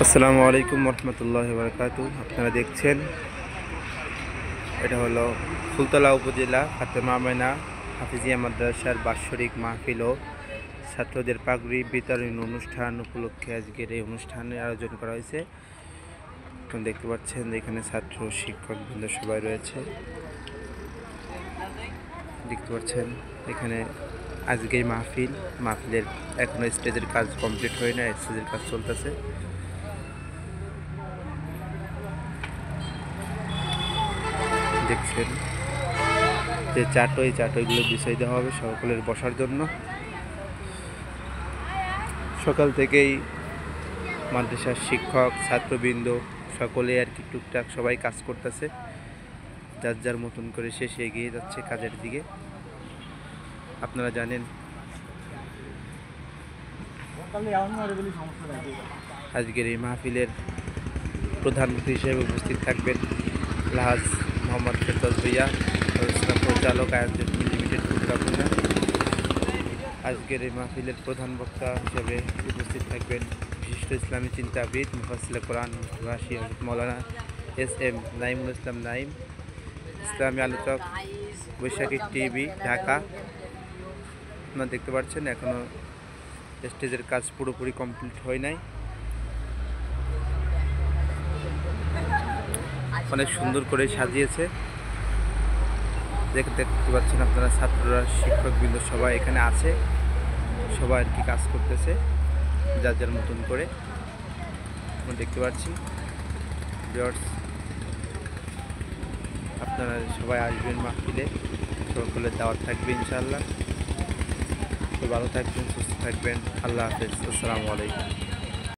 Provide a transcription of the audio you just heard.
আসসালামু আলাইকুম রহমতুল্লাহি ওয়া বারাকাতুহু। আপনারা দেখছেন এটা হলো ফুলতলা উপজেলা ফাতেমা আমেনা হাফিজিয়া মাদ্রাসার বাৎসরিক মাহফিল ও ছাত্রদের পাগড়ি বিতরণ অনুষ্ঠান উপলক্ষে আজকের এই অনুষ্ঠানের আয়োজন করা হয়েছে। আপনারা দেখতে পাচ্ছেন এখানে ছাত্র শিক্ষক বৃন্দ সবাই রয়েছে। দেখতে পাচ্ছেন এখানে আজকের মাহফিলের এখনো স্টেজের কাজ কমপ্লিট হয় না, স্টেজের কাজ চলতেছে। দেখছেন যে চাটইগুলো বিছাই দেওয়া হবে সকলের বসার জন্য। সকাল থেকেই মাদ্রাসার শিক্ষক ছাত্রবৃন্দ সকলে আর কি টুকটাক সবাই কাজ করতেছে, যার যার মতন করে শেষে এগিয়ে যাচ্ছে কাজের দিকে। আপনারা জানেন আজকের এই মাহফিলের প্রধান অতিথি হিসেবে উপস্থিত থাকবেন লাহাজ মোহাম্মদ ফেরদৌস ভূঁইয়া, পরিচালক আয়োজন লিমিটেড কুটরাপুনা। আজকের এই মাহফিলের প্রধান বক্তা হিসেবে উপস্থিত থাকবেন বিশিষ্ট ইসলামী চিন্তাবিদ মুফাসসির কোরআন ভাষী হযরত মাওলানা এস.এম. নাঈমুল ইসলাম নাঈম, ইসলামী আলোচক, বৈশাখী টিভি, ঢাকা। আপনারা দেখতে পাচ্ছেন এখনও স্টেজের কাজ পুরোপুরি কমপ্লিট হয় নাই। অনেক সুন্দর করে সাজিয়েছে, দেখতে পাচ্ছেন আপনারা। ছাত্ররা শিক্ষকবৃন্দ সবাই এখানে আছে, সবাই আর কি কাজ করতেছে যার যার মতন করে। আমরা দেখতে পাচ্ছি ভিউয়ার্স, আপনারা সবাই আসবেন মাহফিলে, সকলের দাওয়াত থাকবে ইনশাআল্লাহ। তো ভালো থাকবেন, সুস্থ থাকবেন। আল্লাহ হাফেজ। আসসালামু আলাইকুম।